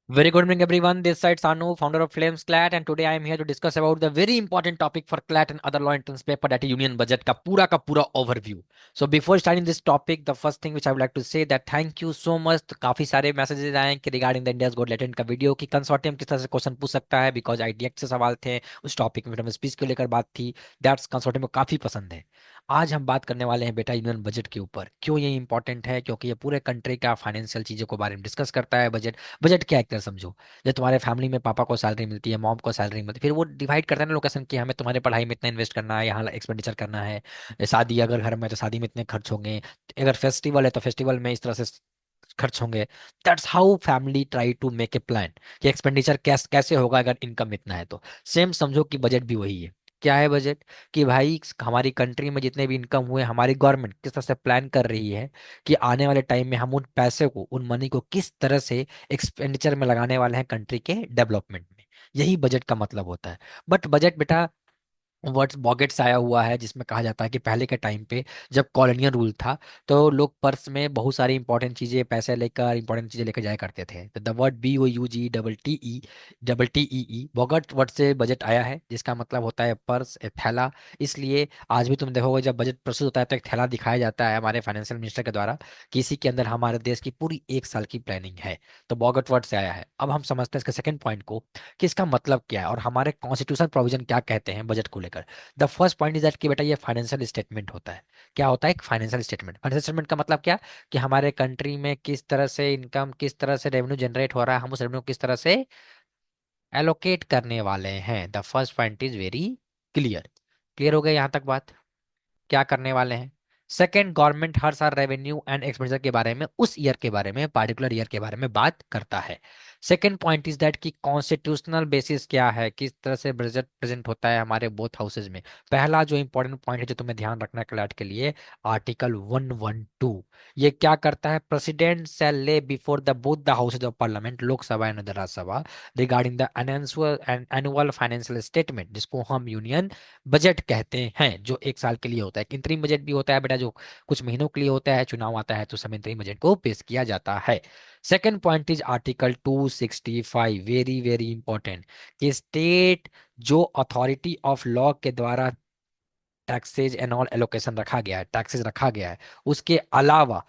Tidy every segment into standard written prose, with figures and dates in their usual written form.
Very good morning, everyone. This side Sanu, founder of Flames Clat, and today I am here to discuss about the very important topic for Clat and other law entrance paper, that is Union Budget का पूरा overview. So before starting this topic, the first thing which I would like to say that thank you so much. तो काफी सारे messages आए हैं कि regarding the India's got latent का video कि कंसोर्टियम किस तरह से क्वेश्चन पूछ सकता है, बिकॉज आईडीएक्स से सवाल थे उस टॉपिक में, फ्रीडम स्पीच को लेकर बात थी। दैट्स कंसोर्टियम को काफी पसंद है। आज हम बात करने वाले हैं बेटा यूनियन बजट के ऊपर। क्यों ये इंपॉर्टेंट है? क्योंकि ये पूरे कंट्री का फाइनेंशियल चीजों के बारे में डिस्कस करता है। बजट बजट क्या, एक तरह समझो जब तुम्हारे फैमिली में पापा को सैलरी मिलती है, मॉम को सैलरी मिलती है, फिर वो डिवाइड करता है ना लोकेशन की, हमें तुम्हारे पढ़ाई में इतना इन्वेस्ट करना है, यहाँ एक्सपेंडिचर करना है। शादी अगर घर में है तो शादी में इतने खर्च होंगे, अगर फेस्टिवल है तो फेस्टिवल में इस तरह से खर्च होंगे। That's how family try to make a plan कि एक्सपेंडिचर कैसे होगा अगर इनकम इतना है तो। सेम समझो कि बजट भी वही है। क्या है बजट? कि भाई हमारी कंट्री में जितने भी इनकम हुए, हमारी गवर्नमेंट किस तरह से प्लान कर रही है कि आने वाले टाइम में हम उन पैसे को, उन मनी को किस तरह से एक्सपेंडिचर में लगाने वाले हैं कंट्री के डेवलपमेंट में। यही बजट का मतलब होता है। बट बजट बेटा वर्ड्स बॉगेट से आया हुआ है, जिसमें कहा जाता है कि पहले के टाइम पे जब कॉलोनियल रूल था तो लोग पर्स में बहुत सारी इंपॉर्टेंट चीजें, पैसे लेकर, इंपॉर्टेंट चीजें लेकर जाया करते थे। तो द वर्ड BOUG, बॉगेट वर्ड से बजट आया है, जिसका मतलब होता है पर्स, एक थैला। इसलिए आज भी तुम देखोगे जब बजट प्रस्तुत होता है तो एक थैला दिखाया जाता है हमारे फाइनेंशियल मिनिस्टर के द्वारा कि इसी के अंदर हमारे देश की पूरी एक साल की प्लानिंग है। तो बॉगेट वर्ड से आया है। अब हम समझते हैं इसके सेकंड पॉइंट को कि इसका मतलब क्या है और हमारे कॉन्स्टिट्यूशन प्रोविजन क्या कहते हैं बजट को लेकर। The first point is that कि बेटा ये फाइनेंशियल स्टेटमेंट होता है। क्या होता है? एक फाइनेंशियल स्टेटमेंट। फाइनेंशियल स्टेटमेंट का मतलब क्या? कि हमारे कंट्री में किस तरह से इनकम, किस तरह से रेवेन्यू जनरेट हो रहा है, हम उस रेवेन्यू किस तरह से एलोकेट करने वाले हैं। The first point is very clear. Clear हो गया यहाँ तक बात? क्या करने वाले हैं? सेकेंड, गवर्नमेंट हर साल रेवेन्यू एंड एक्सपेंडिचर के बारे में, उस ईयर के बारे में, पार्टिकुलर ईयर के बारे में बात करता है। सेकेंड पॉइंट इज दैट कि कॉन्स्टिट्यूशनल बेसिस क्या है, किस तरह से बजट प्रेजेंट होता है हमारे बोथ हाउसेज में। पहला जो इंपॉर्टेंट पॉइंट है जो तुम्हें ध्यान रखना है क्लैट के लिए, आर्टिकल 112। ये क्या करता है? प्रेसिडेंट शैल ले before the both the houses of parliament, Lok Sabha and Rajya Sabha, regarding the annual financial statement, जिसको हम यूनियन बजट कहते हैं, जो एक साल के लिए होता है। इंतरिम बजट भी होता है बेटा, जो कुछ महीनों के लिए होता है, चुनाव आता है तो समय इंतरिम बजट को पेश किया जाता है। Second point is article 265, very very important, कि स्टेट जो अथॉरिटी ऑफ लॉ के द्वारा टैक्सेज एंड ऑल एलोकेशन रखा गया है, टैक्सेज रखा गया है, उसके अलावा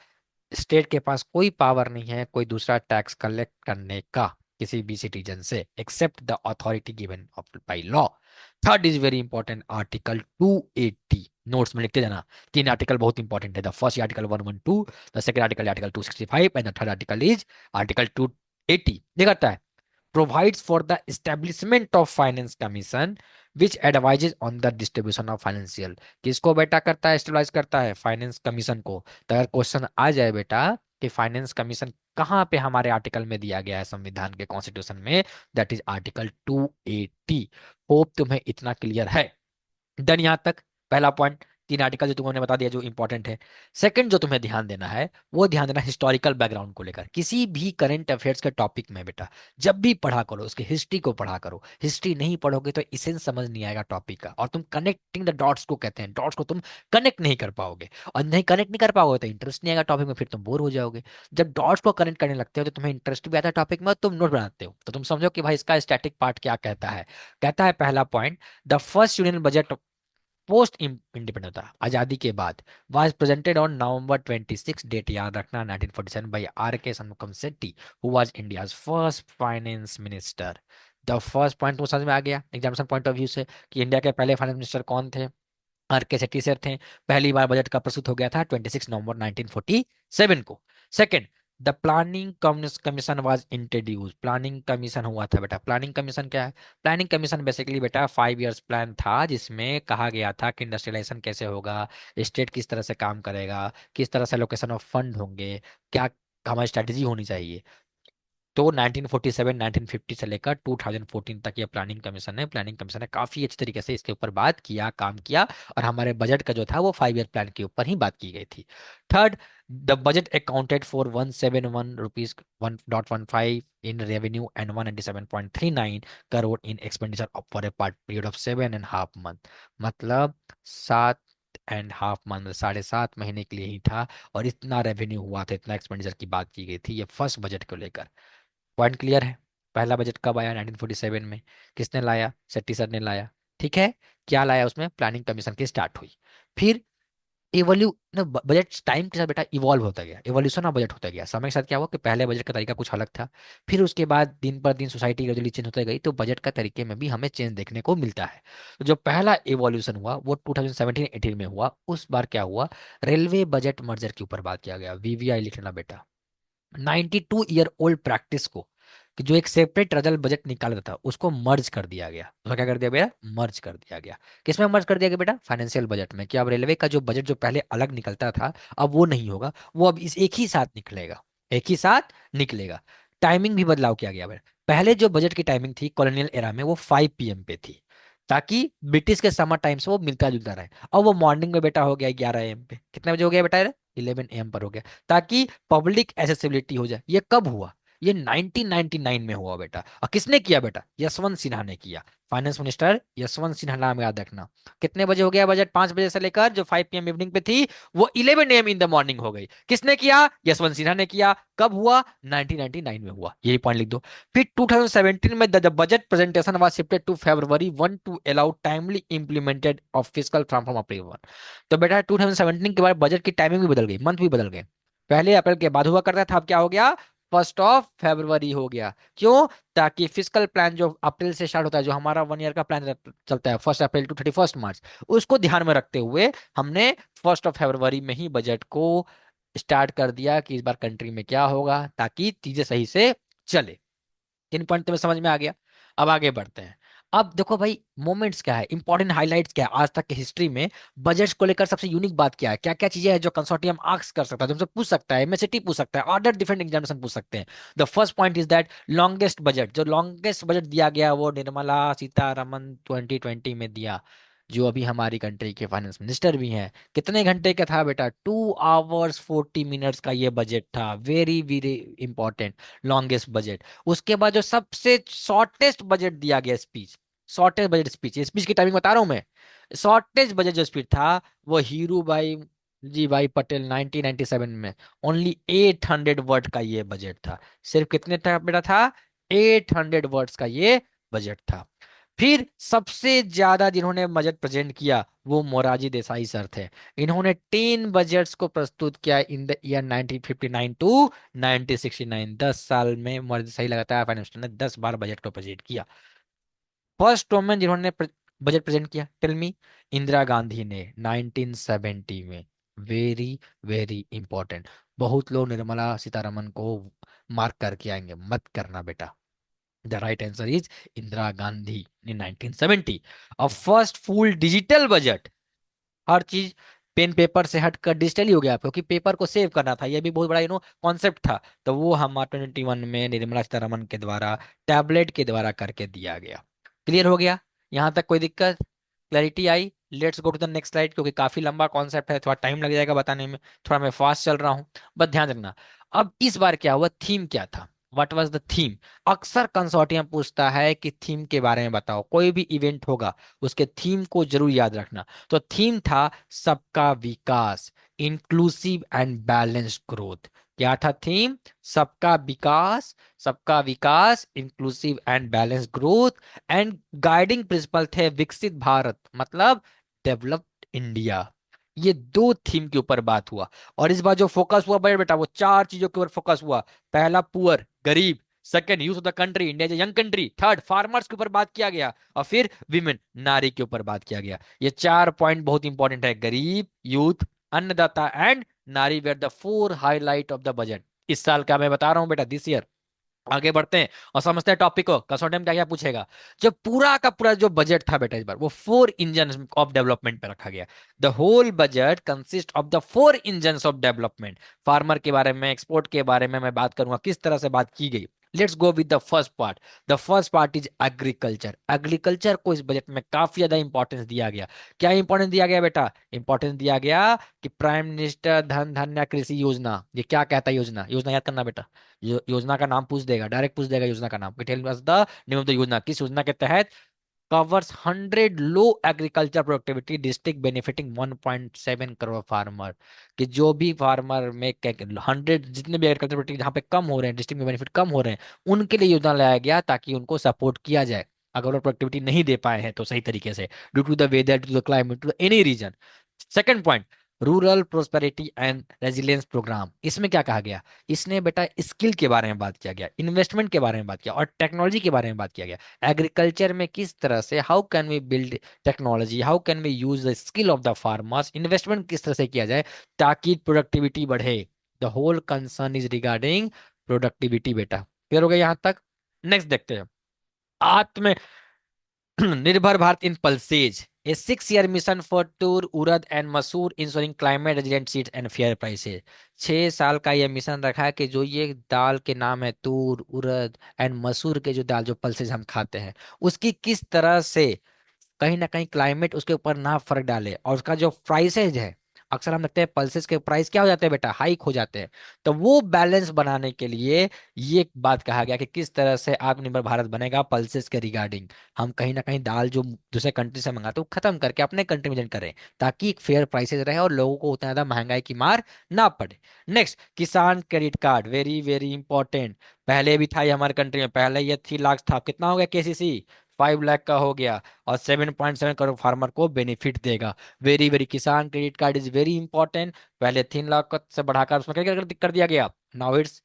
स्टेट के पास कोई पावर नहीं है कोई दूसरा टैक्स कलेक्ट करने का किसी भी सिटीजन से, except the authority given by law. Third is very important, article 280। Notes में लिखते जाना। तीन आर्टिकल बहुत इंपॉर्टेंट है। The first article 112, the second article article 265 and the third article is article 280। ये करता है, provides for the establishment of finance commission which advises on the distribution of financial। किसको बेटा करता है? स्टेबलाइज करता है फाइनेंस कमीशन को। तो अगर क्वेश्चन आ जाए बेटा कि फाइनेंस कमीशन कहाँ पे हमारे आर्टिकल में दिया गया है संविधान के, कॉन्स्टिट्यूशन में, दैट इज आर्टिकल 280। होप तुम्हें इतना क्लियर है। डन यहाँ तक? पहला पॉइंट, तीन आर्टिकल जो तुमने बता दिया जो इंपॉर्टेंट है। सेकंड जो तुम्हें ध्यान देना है, वो ध्यान देना हिस्टोरिकल बैकग्राउंड को लेकर। किसी भी करंट अफेयर्स के टॉपिक में बेटा जब भी पढ़ा करो उसके हिस्ट्री को पढ़ा करो। हिस्ट्री नहीं पढ़ोगे तो इसेंस समझ नहीं आएगा टॉपिक का, और तुम कनेक्टिंग द डॉट्स को कहते हैं, डॉट्स को तुम कनेक्ट नहीं कर पाओगे, और नहीं कनेक्ट नहीं कर पाओगे तो इंटरेस्ट नहीं आएगा टॉपिक में, फिर तुम बोर हो जाओगे। जब डॉट्स को कनेक्ट करने लगते हो तो तुम्हें इंटरेस्ट भी आता है टॉपिक में और तुम नोट बनाते हो। तो तुम समझो कि भाई इसका स्टैटिक पार्ट क्या कहता है। कहता है पहला point, the first union budget post independence था, आजादी के बाद, was presented on November 26, date याद रखना, 1947, by R.K. Shanmugam Shetty, who was India's first finance minister. The first point तो समझ में आ गया एग्जामिनेशन पॉइंट ऑफ व्यू से कि इंडिया के पहले फाइनेंस मिनिस्टर कौन थे? R.K. शेट्टी सर थे। पहली बार बजट का प्रस्तुत हो गया था 26 नवंबर 1947 को। Second, the planning commission was introduce. Planning commission हुआ था बेटा। प्लानिंग कमीशन क्या है? प्लानिंग कमीशन बेसिकली बेटा 5 इयर्स प्लान था, जिसमें कहा गया था कि इंडस्ट्रियलाइजेशन कैसे होगा, स्टेट किस तरह से काम करेगा, किस तरह से लोकेशन ऑफ फंड होंगे, क्या हमारी स्ट्रेटेजी होनी चाहिए। तो 1947 1950 से लेकर 2014 तक ये प्लानिंग कमीशन ने काफी अच्छी तरीके से इसके ऊपर बात किया, काम किया, और हमारे बजट का जो था वो 5 ईयर प्लान के ऊपर ही बात की गई थी। Third, the budget accounted for 171 rupees 1.15 in revenue and 197.39 crore in expenditure for a part period of 7.5 month. मतलब 7.5 मंथ, 7.5 महीने के लिए ही था, और इतना रेवेन्यू हुआ था, इतना एक्सपेंडिचर की बात की गई थी ये फर्स्ट बजट को लेकर। पॉइंट क्लियर है? पहला बजट कब आया? 1947 में। किसने लाया? शेट्टी सर ने लाया। ठीक है। क्या लाया उसमें? प्लानिंग कमीशन की स्टार्ट हुई। फिर इवोल्यू ना, बजट टाइम के साथ बेटा इवॉल्व होता गया, इवोल्यूशन ऑफ बजट होता गया। समय के साथ क्या हुआ कि पहले बजट का तरीका कुछ अलग था, फिर उसके बाद दिन पर दिन सोसाइटी ग्रेजुअली चेंज होते गई, तो बजट का तरीके में भी हमें चेंज देखने को मिलता है। तो जो पहला इवोल्यूशन हुआ वो 2017-18 में हुआ। उस बार क्या हुआ? रेलवे बजट मर्जर के ऊपर बात किया गया। वीवीआई लिख लेना बेटा। 92 ईयर ओल्ड प्रैक्टिस को, कि जो एक सेपरेट रजल बजट निकाला था, उसको मर्ज कर दिया गया। उसका क्या कर दिया बेटा? मर्ज कर दिया गया। किसमें मर्ज कर दिया गया बेटा? फाइनेंशियल बजट में। कि अब रेलवे का जो बजट जो पहले अलग निकलता था, अब वो नहीं होगा, वो अब इस एक ही साथ निकलेगा, एक ही साथ निकलेगा। टाइमिंग भी बदलाव किया गया बेटा। पहले जो बजट की टाइमिंग थी कॉलोनियल एरा में, वो 5 PM पे थी, ताकि ब्रिटिश के समर टाइम से वो मिलता जुलता रहे। और वो मॉर्निंग में बेटा हो गया 11 AM पे। कितने बजे हो गया बेटा? 11 AM पर हो गया, ताकि पब्लिक एसेसिबिलिटी हो जाए। ये कब हुआ? ये 1999 में हुआ बेटा। और किसने किया बेटा? यशवंत सिन्हा ने किया। फाइनेंस मिनिस्टर यशवंत सिन्हा, नाम याद रखना। कितने बजे हो गया बजट? 5 बजे से लेकर जो 5 PM इवनिंग पे थी, वो 11 AM इन द मॉर्निंग हो गई। किसने किया? यशवंत सिन्हा ने किया। कब हुआ? 1999 में हुआ। यही पॉइंट लिख दो। फिर 2017 में the budget presentation was shifted to February 1 to allow timely implemented of physical from April 1। तो बेटा 2017 के बाद बजट की टाइमिंग भी बदल गई, मंथ भी बदल गए। पहले अप्रैल के बाद हुआ करता था, अब क्या हो गया? 1 फरवरी हो गया। क्यों? ताकि फिजिकल प्लान जो अप्रैल से स्टार्ट होता है, जो हमारा 1 ईयर का प्लान चलता है 1 अप्रैल टू 31 मार्च, उसको ध्यान में रखते हुए हमने 1 फरवरी में ही बजट को स्टार्ट कर दिया कि इस बार कंट्री में क्या होगा, ताकि चीजें सही से चले। 3 पॉइंट तुम्हें समझ में आ गया? अब आगे बढ़ते हैं। अब देखो भाई, मोमेंट्स क्या है, इंपॉर्टेंट हाइलाइट्स क्या है आज तक की हिस्ट्री में, बजट को लेकर सबसे यूनिक बात क्या है, क्या क्या चीजें हैं जो कंसोर्टियम आस्क कर सकता है, तुमसे पूछ सकता है, एमएससीटी पूछ सकता है, ऑर्डर डिफरेंट एग्जामिनेशन पूछ सकते हैं। The first point is that longest budget, जो लॉन्गेस्ट बजट दिया गया वो निर्मला सीतारमन 2020 में दिया, जो अभी हमारी कंट्री के फाइनेंस मिनिस्टर भी हैं। कितने घंटे का था बेटा? 2 hours 40 minutes का ये बजट था। Very very important, longest budget. उसके बाद जो सबसे शॉर्टेस्ट बजट दिया गया, speech, shortest budget speech, speech की टाइमिंग बता रहा हूं मैं। शॉर्टेस्ट बजट जो स्पीच था, वो हीरू भाई जी भाई पटेल 1997 में, ओनली 800 वर्ड का ये बजट था। सिर्फ कितने था बेटा? था 800 वर्ड्स का ये बजट था। फिर सबसे ज्यादा जिन्होंने बजट प्रेजेंट किया वो मोरारजी देसाई सर थे। इन्होंने 10 बजट्स को प्रस्तुत किया इन द ईयर 1959 टू 1969। 10 साल में मोरारजी देसाई लगातार फाइनेंस मिनिस्टर ने 10 बार बजट को प्रेजेंट किया। फर्स्ट वुमेन जिन्होंने बजट प्रेजेंट किया, टेल मी। इंदिरा गांधी ने 1970 में। Very very important. बहुत लोग निर्मला सीतारमन को मार्क करके आएंगे, मत करना बेटा। The right answer is Indira Gandhi in 1970। और फर्स्ट फुल डिजिटल बजट, हर चीज पेन पेपर से हटकर डिजिटल ही हो गया, क्योंकि पेपर को सेव करना था, यह भी बहुत बड़ा कॉन्सेप्ट था। तो वो हम 21 में निर्मला सीतारमन के द्वारा टैबलेट के द्वारा करके दिया गया। क्लियर हो गया? यहां तक कोई दिक्कत, क्लैरिटी आई? Let's go to the next slide, क्योंकि काफी लंबा कॉन्सेप्ट है, थोड़ा टाइम लग जाएगा बताने में, थोड़ा मैं फास्ट चल रहा हूँ, बस ध्यान रखना। अब इस बार क्या हुआ, थीम क्या था? What was the theme? अक्सर कंसोर्टियम पूछता है कि थीम के बारे में बताओ, कोई भी इवेंट होगा उसके थीम को जरूर याद रखना। तो थीम था सबका विकास, इंक्लूसिव एंड बैलेंस्ड ग्रोथ। क्या था थीम? सबका विकास, सबका विकास, inclusive and balanced growth. And guiding principle थे विकसित भारत, मतलब डेवलप्ड इंडिया। ये दो थीम के ऊपर बात हुआ। और इस बार जो फोकस हुआ भाई बेटा, वो 4 चीजों के ऊपर फोकस हुआ। पहला पुअर, गरीब। Second, youth of the country, India is young country. Third, farmers के ऊपर बात किया गया। और फिर विमेन, नारी के ऊपर बात किया गया। ये 4 पॉइंट बहुत इंपॉर्टेंट है, गरीब, youth, Annadata and Nari were the 4 highlight of the budget. इस साल का मैं बता रहा हूं बेटा, दिस ईयर। आगे बढ़ते हैं और समझते हैं टॉपिक को, कंसोर्टियम क्या क्या पूछेगा। जो पूरा का पूरा जो बजट था बेटा, इस बार वो 4 इंजन ऑफ डेवलपमेंट पे रखा गया। The whole budget consist of the 4 engine of development. Farmer के बारे में, एक्सपोर्ट के बारे में मैं बात करूंगा, किस तरह से बात की गई। Let's go with the first part. The first part is agriculture. Agriculture को इस बजट में काफी ज्यादा इंपॉर्टेंस दिया गया। क्या इंपॉर्टेंस दिया गया बेटा? इंपॉर्टेंस दिया गया कि प्राइम मिनिस्टर धन धान्य कृषि योजना, ये क्या कहता है? योजना, योजना याद करना बेटा। योजना का नाम पूछ देगा, डायरेक्ट पूछ देगा योजना का नाम। Tell us the name of the योजना। किस योजना के तहत? Covers 100 low agriculture productivity district benefiting 1.7 crore farmer. कि जो भी फार्मर में 100 जितने भी एग्रीकल्चर प्रोडक्टिविटी जहाँ पे कम हो रहे हैं, डिस्ट्रिक्ट में बेनिफिट कम हो रहे हैं, उनके लिए योजना लाया गया ताकि उनको सपोर्ट किया जाए अगर वो प्रोडक्टिविटी नहीं दे पाए हैं तो सही तरीके से, due to the weather, to the climate, to any reason. Second point, rural prosperity and resilience programme. इसमें क्या कहा गया? इसने बेटा स्किल के बारे में बात किया गया, इन्वेस्टमेंट के बारे में बात किया और टेक्नोलॉजी के बारे में बात किया गया। एग्रीकल्चर में किस तरह से, how can we build technology, how can we use the skill of the farmers, investment किस तरह से किया जाए ताकि प्रोडक्टिविटी बढ़े। The whole concern is regarding productivity बेटा। क्लियर हो गया यहां तक? नेक्स्ट देखते हैं, Atma Nirbhar Bharat in pulses, a 6 year mission for tur urad and masoor insuring climate resilient seeds and fair prices. 6 साल का यह मिशन रखा है कि जो ये दाल के नाम है तूर उड़द एंड मसूर के जो दाल, जो पल्सेज हम खाते हैं, उसकी किस तरह से कहीं ना कहीं क्लाइमेट उसके ऊपर ना फर्क डाले, और उसका जो प्राइसेज है, अक्सर हम देखते हैं पल्सेस के प्राइस क्या हो जाते हैं बेटा? हाइक हो जाते हैं। तो वो बैलेंस बनाने के लिए ये एक बात कहा गया कि किस तरह से आत्मनिर्भर भारत बनेगा पल्सेस के रिगार्डिंग। हम कहीं ना कहीं दाल जो दूसरे कंट्री से मंगाते हैं वो खत्म करके अपने कंट्री में जनरेट करें ताकि एक फेयर प्राइसेस रहे और लोगों को उतना ज्यादा महंगाई की मार ना पड़े। नेक्स्ट, किसान credit card, very very important. पहले भी था ये हमारे कंट्री में, पहले ये 3 लाख था, कितना हो गया केसीसी? 5 लाख का हो गया और 7.7 करोड़ फार्मर को बेनिफिट देगा। वेरी वेरी, किसान credit card is very important. पहले 3 लाख से बढ़ाकर उसमें क्या कर दिया गया? Now it's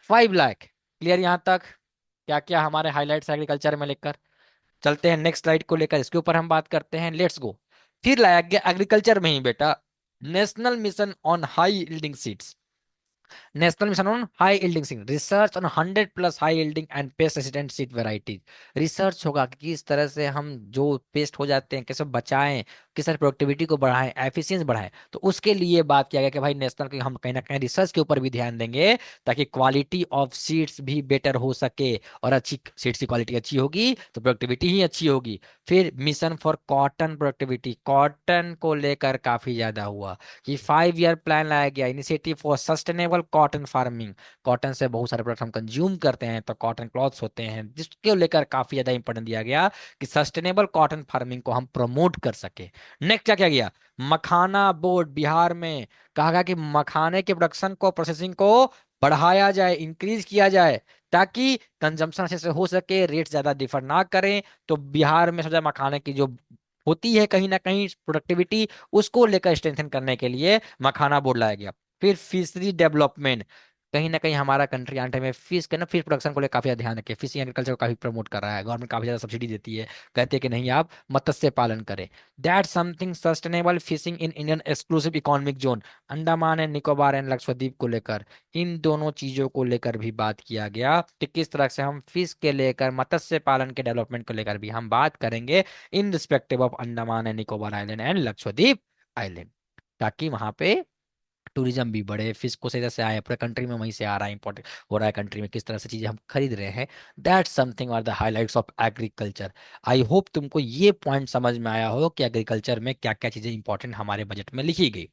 5 lakh. क्लियर यहां तक? क्या क्या हमारे हाईलाइट्स एग्रीकल्चर में लेकर चलते हैं नेक्स्ट स्लाइड को लेकर, इसके ऊपर हम बात करते हैं। Let's go. फिर लाया गया एग्रीकल्चर में ही बेटा national mission on high yielding seeds. National mission on high yielding seed, research on 100+ high yielding and paste resistant seed varieties. Research होगा कि किस तरह से हम जो पेस्ट हो जाते हैं कैसे बचाएं, किस तरह प्रोडक्टिविटी को बढ़ाएं, एफिशिएंसी बढ़ाएं। तो उसके लिए बात किया गया कि भाई नेशनल की हम कहीं ना कहीं रिसर्च के ऊपर भी ध्यान देंगे ताकि क्वालिटी ऑफ सीड्स भी बेटर हो सके, और अच्छी सीड्स की क्वालिटी अच्छी होगी तो प्रोडक्टिविटी ही अच्छी होगी। फिर mission for cotton productivity, cotton को लेकर काफी ज्यादा हुआ कि 5 year प्लान लाया गया, initiative for sustainable cotton farming. Cotton से बहुत सारे प्रोडक्ट हम कंज्यूम करते हैं तो कॉटन क्लॉथ्स होते हैं, जिसके लेकर काफी ज्यादा इंपॉर्टेंस दिया गया कि सस्टेनेबल कॉटन फार्मिंग को हम प्रमोट कर सके। नेक्स्ट क्या किया गया? मखाना बोर्ड बिहार में, कहा गया कि मखाने के प्रोडक्शन को, प्रोसेसिंग को बढ़ाया जाए, इंक्रीज किया जाए ताकि कंजम्पशन अच्छे से हो सके, रेट ज्यादा डिफर ना करें। तो बिहार में सोचा मखाने की जो होती है कहीं ना कहीं प्रोडक्टिविटी, उसको लेकर स्ट्रेंथन करने के लिए मखाना बोर्ड लाया गया। फिर फिशरी डेवलपमेंट, कहीं ना कहीं हमारा कंट्री आने टाइम में फिश के ना, फिश प्रोडक्शन को लेकर काफी ज्यादा ध्यान रखे, फिशिंग एग्रीकल्चर को काफी प्रमोट कर रहा है, गवर्नमेंट काफी ज्यादा सब्सिडी देती है, कहते हैं कि नहीं आप मत्स्य पालन करें। That something sustainable fishing in Indian exclusive economic zone, Andaman and Nicobar and Lakshadweep को लेकर, इन दोनों चीजों को लेकर भी बात किया गया कि किस तरह से हम फिश के लेकर, मत्स्य पालन के डेवलपमेंट को लेकर भी हम बात करेंगे in respective of Andaman and Nicobar island and Lakshadweep island, ताकि वहां पे टूरिज्म भी बढ़े, फिश को सही तरह से आए, पूरे कंट्री में वहीं से आ रहा है, इंपॉर्टेंट हो रहा है कंट्री में, किस तरह से चीजें हम खरीद रहे हैं। That something are the highlights of agriculture. I hope तुमको ये पॉइंट समझ में आया हो कि एग्रीकल्चर में क्या क्या चीजें इंपॉर्टेंट हमारे बजट में लिखी गई।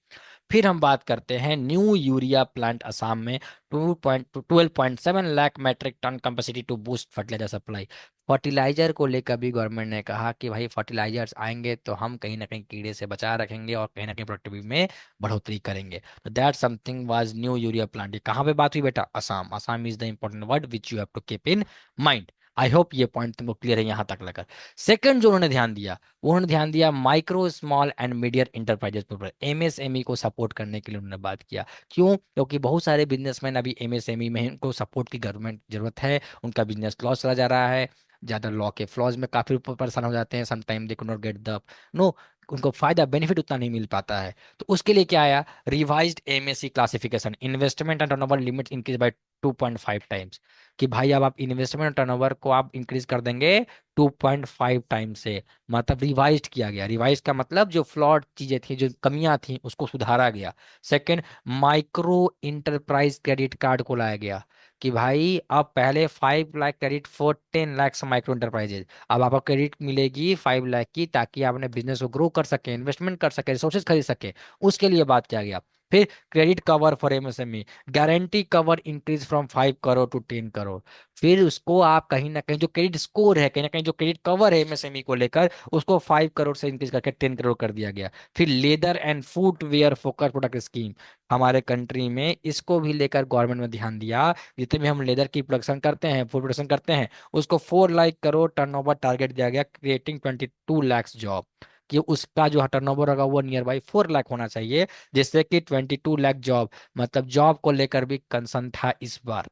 फिर हम बात करते हैं न्यू यूरिया प्लांट असम में, 12.7 lakh metric ton capacity to boost fertilizer supply. Fertilizer को लेकर भी गवर्नमेंट ने कहा कि भाई फर्टिलाइजर्स आएंगे तो हम कहीं ना कहीं कीड़े से बचा रखेंगे और कहीं ना कहीं प्रोडक्टिविटी में बढ़ोतरी करेंगे। तो that something was new urea plant. ये कहाँ पे बात हुई बेटा? Assam. Assam is the important word which you have to keep in mind. I hope ये पॉइंट तुमको क्लियर है यहां तक लगा। सेकंड जो उन्होंने ध्यान दिया, वो उन्होंने ध्यान दिया micro small and medium enterprises पर, एमएसएमई को सपोर्ट करने के लिए उन्होंने बात किया। क्यों? क्योंकि बहुत सारे बिजनेसमैन अभी एमएसएमई में हैं, उनको सपोर्ट की गवर्नमेंट जरूरत है, उनका बिजनेस लॉस चला जा रहा है, ज्यादा लॉ के फ्लॉज में काफी परेशान हो जाते हैं, sometime they could not get the no, उनको फायदा बेनिफिट उतना नहीं मिल पाता है। तो उसके लिए क्या आया? Revised MSc classification, investment and turnover limit increase by 2.5 times. कि भाई अब आप इन्वेस्टमेंट और टर्नओवर को आप इंक्रीज कर देंगे 2.5 टाइम्स से, मतलब रिवाइज्ड किया गया। रिवाइज का मतलब जो फ्लॉड चीजें थी, जो कमियां थी, उसको सुधारा गया। Second, micro enterprise credit card को लाया गया। कि भाई अब पहले 5 lakh credit for 10 lakh micro enterprises, अब आपको क्रेडिट मिलेगी 5 लाख की, ताकि आप अपने बिजनेस को ग्रो कर सके, इन्वेस्टमेंट कर सके, रिसोर्सेज खरीद सके। उसके लिए बात किया गया। फिर credit cover for MSME, guarantee cover increase from 5 crore to 10 crore. फिर उसको आप कहीं ना कहीं जो क्रेडिट स्कोर है, कहीं ना कहीं जो क्रेडिट कवर है एमएसएमई को लेकर, उसको 5 करोड़ से इंक्रीज करके 10 करोड़ कर दिया गया। फिर leather and footwear focus product scheme, हमारे कंट्री में इसको भी लेकर गवर्नमेंट में ध्यान दिया। जितने भी हम लेदर की प्रोडक्शन करते हैं, फूड प्रोडक्शन करते हैं, उसको 4 लाख करोड़ टर्नओवर टारगेट दिया गया, क्रिएटिंग 22 लाख जॉब, कि उसका जो टर्नओवर होगा वो नियर बाई 4 लाख होना चाहिए, जिससे कि 22 लाख जॉब, मतलब जॉब को लेकर भी कंसर्न था इस बार।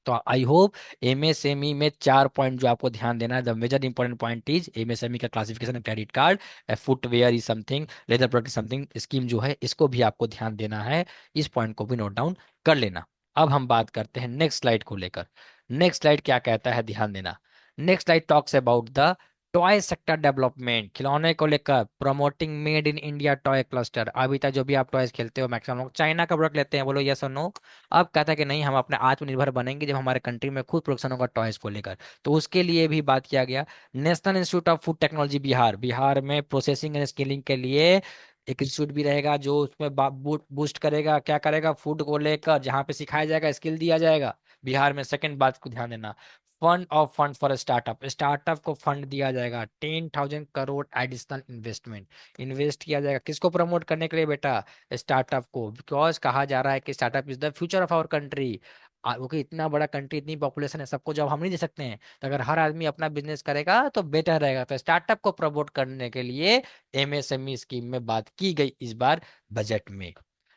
तो आई होप एमएसएमई में 4 पॉइंट जो आपको ध्यान देना है, the major important point is MSME का classification, credit card, footwear is something, leather product something, scheme जो है इसको भी आपको ध्यान देना है। इस पॉइंट को भी नोट डाउन कर लेना। अब हम बात करते हैं नेक्स्ट स्लाइड को लेकर। नेक्स्ट स्लाइड क्या कहता है, ध्यान देना। Next slide talks about the toy sector development, खिलौने को लेकर promoting made in India toy cluster. अभी तक जो भी आप टॉयज खेलते हो मैक्सिमम लोग चाइना का प्रोडक्ट लेते हैं, बोलो यस और नो। अब कहता है कि नहीं, हम अपने आत्मनिर्भर बनेंगे जब हमारे कंट्री में खुद प्रोडक्शन होगा टॉयज को लेकर। तो उसके लिए भी बात किया गया। National institute of food technology Bihar, Bihar में प्रोसेसिंग एंड स्किलिंग के लिए एक इंस्टीट्यूट भी रहेगा, जो उसमें बूस्ट करेगा, क्या करेगा, फूड को लेकर, जहाँ पे सिखाया जाएगा, स्किल दिया जाएगा बिहार में। सेकंड बात को ध्यान देना, फंड फॉर स्टार्टअप, स्टार्टअप को फंड दिया जाएगा, 10,000 करोड़ एडिशनल इन्वेस्टमेंट इन्वेस्ट किया जाएगा, किसको प्रमोट करने के लिए बेटा, स्टार्टअप को। बिकॉज कहा जा रहा है कि startup is the future of our country. क्योंकि इतना बड़ा कंट्री, इतनी पॉपुलेशन है, सबको जॉब हम नहीं दे सकते हैं, तो अगर हर आदमी अपना बिजनेस करेगा तो बेटर रहेगा। तो स्टार्टअप को प्रमोट करने के लिए एमएसएमई स्कीम में बात की गई इस बार बजट में।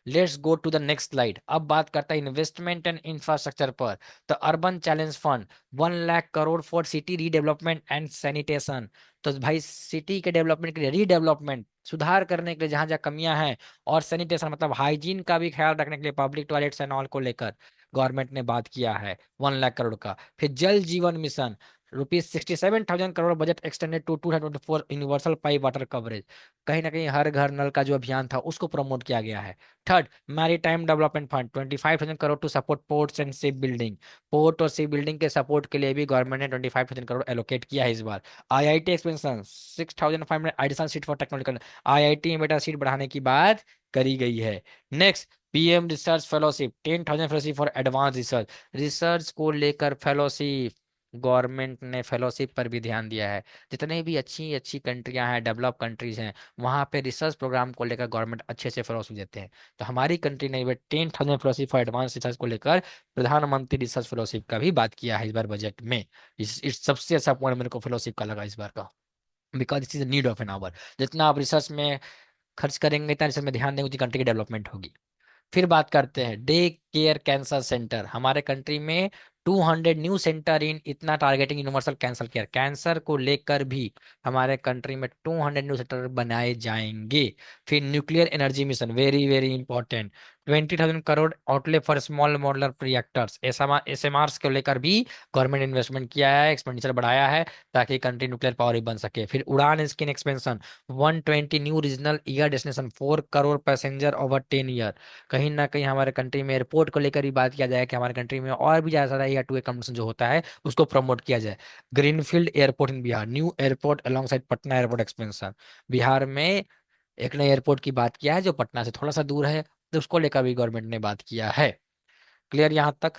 Let's go to the next slide. अब बात करता है इन्वेस्टमेंट एंड इंफ्रास्ट्रक्चर पर। तो urban challenge fund 1 lakh crore for city redevelopment and sanitation. तो भाई सिटी के डेवलपमेंट के लिए, रीडेवलपमेंट, सुधार करने के लिए जहां जहां कमियां हैं, और सैनिटेशन मतलब हाइजीन का भी ख्याल रखने के लिए, पब्लिक टॉयलेट्स एंड ऑल को लेकर गवर्नमेंट ने बात किया है 1 लाख करोड़ का। फिर Jal Jeevan mission, ₹67,000 crore budget extended to 2024, universal pipe water coverage, कहीं ना कहीं हर घर नल का जो अभियान था उसको प्रमोट किया गया है। Third, maritime development fund 25,000 crore to support ports and ship building, port और शिप बिल्डिंग के सपोर्ट के लिए भी गवर्नमेंट ने 25,000 करोड़ एलोकेट किया है इस बार। IIT expansion 6,500 additional seat for technological, IIT में बेटा सीट बढ़ाने की बात करी गई है। Next, PM research fellowship 10,000 fellowship for advance research, research को लेकर फेलोशिप, गवर्नमेंट ने फेलोशिप पर भी ध्यान दिया है। जितने भी अच्छी अच्छी कंट्रियां हैं, डेवलप कंट्रीज हैं, वहां पे रिसर्च प्रोग्राम को लेकर गवर्नमेंट अच्छे से फेलोशिप देते हैं। तो हमारी कंट्री ने 10,000 फेलोशिप फॉर एडवांस रिसर्च को लेकर प्रधानमंत्री रिसर्च फेलोशिप का भी बात किया है इस बार बजट में। इस सबसे अच्छा पॉइंट मेरे को फेलोशिप का लगा इस बार का, because this is need of an hour. जितना आप रिसर्च में खर्च करेंगे, इतना रिसर्च में ध्यान देंगे, उतनी कंट्री की डेवलपमेंट होगी। फिर बात करते हैं डे केयर कैंसर सेंटर, हमारे कंट्री में 200 न्यू सेंटर इन, इतना targeting universal cancer care, cancer को लेकर भी हमारे कंट्री में 200 न्यू सेंटर बनाए जाएंगे। फिर nuclear energy mission, very very important, 20,000 crore outlay for small modular reactors, SMR को लेकर भी गवर्नमेंट इन्वेस्टमेंट किया है, एक्सपेंडिचर बढ़ाया है, ताकि कंट्री न्यूक्लियर पावर ही बन सके। फिर उड़ान scheme expansion, 120 new regional air destination, 4 crore passenger over 10 year. कहीं ना कहीं हमारे कंट्री में एयरपोर्ट को लेकर भी बात किया जाए कि हमारे कंट्री में और भी ज्यादा एयर टू एयर कम्युनिकेशन जो होता है उसको प्रमोट किया जाए। ग्रीनफील्ड एयरपोर्ट इन Bihar, new airport along side Patna airport expansion, Bihar में एक नए एयरपोर्ट की बात किया है जो पटना से थोड़ा सा दूर है, तो उसको लेकर भी गवर्नमेंट ने बात किया है। क्लियर यहाँ तक?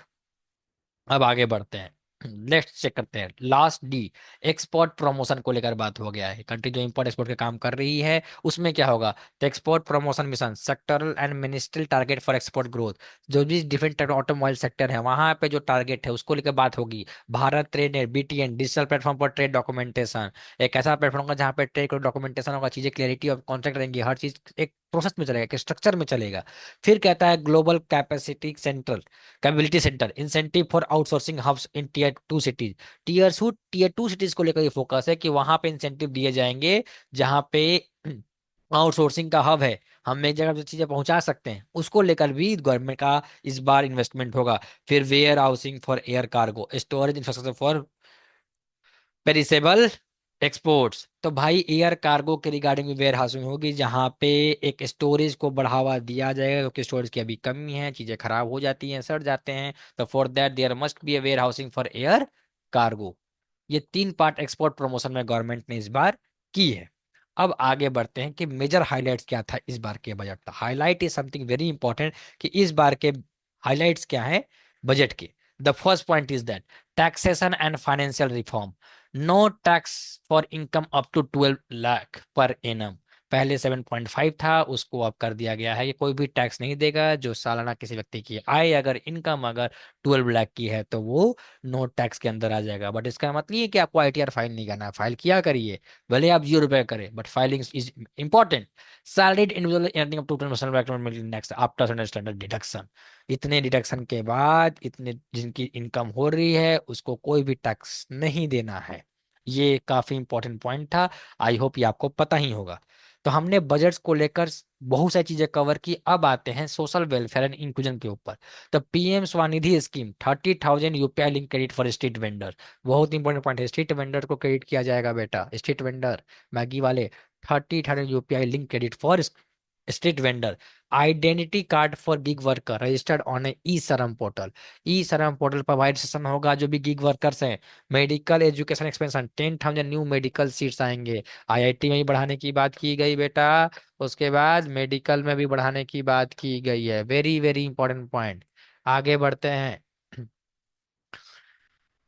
अब आगे बढ़ते हैं, लेट्स चेक करते हैं लास्ट डी, एक्सपोर्ट प्रमोशन को लेकर बात हो गया है। कंट्री जो इंपोर्ट एक्सपोर्ट के काम कर रही है उसमें क्या होगा, तो export promotion mission, sectoral and ministerial target for export growth, जो भी डिफरेंट ऑटोमोबाइल सेक्टर है वहां पे जो टारगेट है उसको लेकर बात होगी। Bharat trade net, BTN, digital platform पर ट्रेड डॉक्यूमेंटेशन, एक ऐसा प्लेटफॉर्म होगा जहाँ पे ट्रेड डॉक्यूमेंटेशन होगा, चीजें क्लियरिटी ऑफ कॉन्ट्रैक्ट रहेंगी, हर चीज एक प्रोसेस में चलेगा, एक स्ट्रक्चर में चलेगा। फिर कहता है global capacity centre, capability centre, incentive for outsourcing hubs in tier 2 cities, tier 2 cities को लेकर ये फोकस है कि वहां पे इंसेंटिव दिए जाएंगे जहां पे आउटसोर्सिंग का हब है, हम एक जगह से चीजें पहुंचा सकते हैं, उसको लेकर भी गवर्नमेंट का इस बार इन्वेस्टमेंट होगा। फिर warehousing for air cargo, storage infrastructure for perishable exports तो भाई एयर कार्गो के रिगार्डिंग भी वेयर हाउसिंग होगी, जहां पे एक स्टोरेज को बढ़ावा दिया जाएगा, क्योंकि स्टोरेज की अभी कमी है, चीजें खराब हो जाती हैं, सड़ जाते हैं। तो for that there must be a warehousing for air cargo. ये तीन पार्ट एक्सपोर्ट प्रमोशन में गवर्नमेंट ने इस बार की है। अब आगे बढ़ते हैं कि मेजर हाइलाइट्स क्या था इस बार के बजट का। Highlight is something very important कि इस बार के हाइलाइट्स क्या है बजट के। The first point is that taxation and financial reform. No tax for income up to 12 lakh पर एनम। पहले 7.5 था, उसको अब कर दिया गया है कि कोई भी टैक्स नहीं देगा जो सालाना किसी व्यक्ति की आय अगर इनकम अगर 12 लाख की है तो वो नो टैक्स के अंदर आ जाएगा। बट इसका मतलब ये है कि आपको आईटीआर फाइल नहीं करना है, फाइल किया करिए, भले आप 0 रुपए करें, but filing is important. Salaried individual earning up to 10% next after standard deduction. इतने डिडक्शन के बाद इतने जिनकी इनकम हो रही है उसको कोई भी टैक्स नहीं देना है। ये काफी इंपॉर्टेंट पॉइंट था, आई होप ये आपको पता ही होगा। तो हमने बजट्स को लेकर बहुत सारी चीजें कवर की। अब आते हैं सोशल वेलफेयर एंड इंक्लूजन के ऊपर। तो PM Svanidhi scheme 30,000 UPI link credit for street vendor. बहुत इंपॉर्टेंट पॉइंट है, स्ट्रीट वेंडर को क्रेडिट किया जाएगा बेटा, स्ट्रीट वेंडर मैगी वाले। 30,000 UPI link credit for street vendor. Identity card for gig worker registered on e Shram portal. E Shram portal पर wide session होगा जो भी गिग वर्कर्स हैं। Medical education expansion 10,000 new medical seats आएंगे। आईआईटी में भी बढ़ाने की बात की गई बेटा, उसके बाद मेडिकल में भी बढ़ाने की बात की गई है। Very very important point. आगे बढ़ते हैं।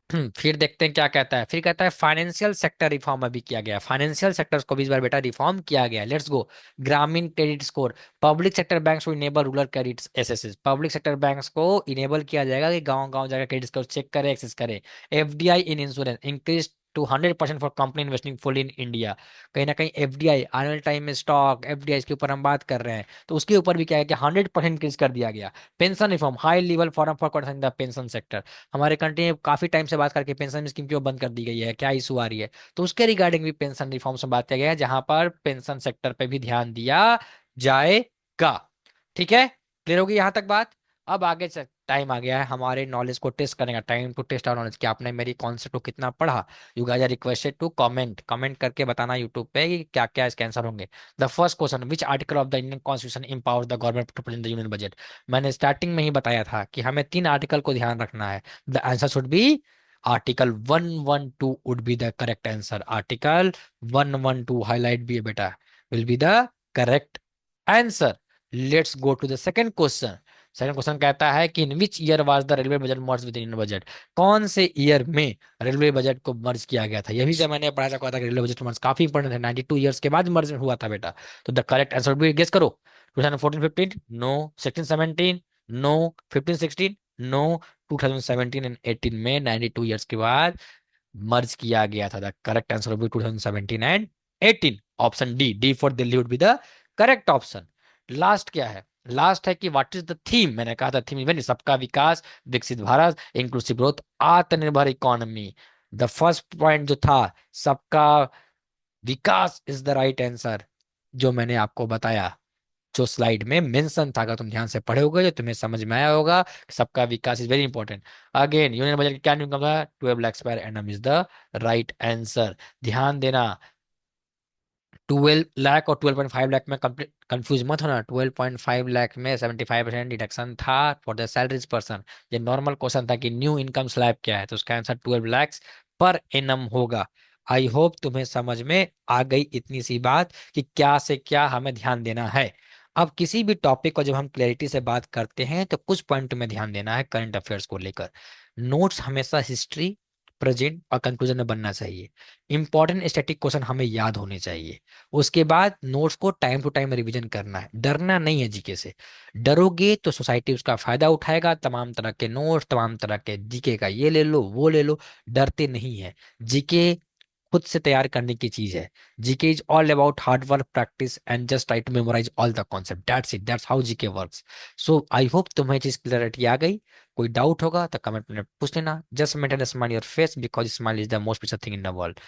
फिर देखते हैं क्या कहता है। फिर कहता है फाइनेंशियल सेक्टर रिफॉर्म अभी किया गया। फाइनेंशियल सेक्टर्स को भी इस बार बेटा रिफॉर्म किया गया। Let's go. Gramin credit score. Public sector banks को इनेबल रूरल क्रेडिट एसएसएस। पब्लिक सेक्टर बैंक्स को इनेबल किया जाएगा कि गांव गांव जाकर क्रेडिट स्कोर चेक करे, एक्सेस करे। FDI in insurance increase to 100% for company investing full in India. कहीं ना कहीं एफडीआई आने वाले टाइम में स्टॉक एफडीआई के ऊपर हम बात कर रहे हैं, तो उसके ऊपर भी क्या है कि 100% इंक्रीज कर दिया गया। Pension reform high level forum for the pension sector. हमारे कंट्री में काफी टाइम से बात करके पेंशन स्कीम क्यों बंद कर दी गई है, क्या इशू आ रही है, तो उसके रिगार्डिंग भी पेंशन रिफॉर्म्स में बात किया गया है, जहां पर पेंशन सेक्टर पे भी ध्यान दिया जाएगा। ठीक है, क्लियर होगी यहां तक बात। अब आगे टाइम आ गया है हमारे नॉलेज को टेस्ट करने का, time to test our knowledge कि आपने मेरी कॉन्सेप्ट को कितना पढ़ा। You guys are requested to comment करके बताना यूट्यूब पे कि क्या क्या इसके आंसर होंगे। The first question, which article of the Indian constitution empowers the government to present the union budget. मैंने स्टार्टिंग में ही बताया था कि हमें 3 आर्टिकल को ध्यान रखना है। The answer should be article 112 would be the correct answer. Article 112 highlight भी है बेटा, will be the correct answer. Let's go to the second question. Second question कहता है कि in which year was the railway budget merge with Indian budget. कौन से year में railway budget को मर्ज किया गया था। यही से मैंने पढ़ा था, कहा था कि रेलवे बजट मर्ज काफी इंपॉर्टेंट है, 92 ईयर्स के बाद मर्ज हुआ था बेटा। तो द करेक्ट आंसर भी गेस करो। 2014-15, नो। 16-17, नो। 15-16, नो। 2017 एंड 18 में 92 ईयर्स के बाद मर्ज किया गया था। The correct answer will be 2017 and 18। Option D, D for Delhi would be the correct option. Last क्या है, लास्ट है कि व्हाट इज द थीम। मैंने कहा था थीम इज सबका विकास, विकसित भारत, इंक्लूसिव ग्रोथ, आत्मनिर्भर इकोनॉमी। द फर्स्ट पॉइंट जो था सबका विकास इज द राइट आंसर, जो मैंने आपको बताया, जो स्लाइड में मेंशन था। अगर तुम ध्यान से पढ़े होगे तो तुम्हें समझ में आया होगा कि सबका विकास is very important. Again union budget क्या इनकम था, 12 लाख पर एनम इज द राइट आंसर। ध्यान देना, 12 लाख और 12.5 लाख में कंफ्यूज मत होना। 12.5 लाख में 75% डिडक्शन था फॉर द सैलरीज पर्सन। ये नॉर्मल क्वेश्चन था कि न्यू इनकम स्लैब क्या है, तो उसका आंसर 12 लाख पर एनम होगा। आई होप तुम्हें समझ में आ गई इतनी सी बात कि क्या से क्या हमें ध्यान देना है। अब किसी भी टॉपिक को जब हम क्लैरिटी से बात करते हैं तो कुछ पॉइंट में ध्यान देना है करंट अफेयर्स को लेकर। नोट्स हमेशा हिस्ट्री, प्रेजेंट और कंक्लूजन में बनना चाहिए। इंपॉर्टेंट स्टैटिक क्वेश्चन हमें याद होने चाहिए। उसके बाद नोट्स को टाइम टू टाइम रिवीजन करना है, डरना नहीं है जीके से। डरोगे तो सोसाइटी उसका फायदा उठाएगा, तमाम तरह के नोट्स, तमाम तरह के जीके का ये ले लो वो ले लो, डरते नहीं है। जीके खुद से तैयार करने की चीज है। GK is all about hard work, practice and just try to memorise all the concept, that's it, that's how GK works. So I hope तुम्हें चीज क्लियरिटी आ गई। कोई डाउट होगा तो कमेंट में पूछ लेना। Just maintain smile your face because smile is the most precious thing in the world.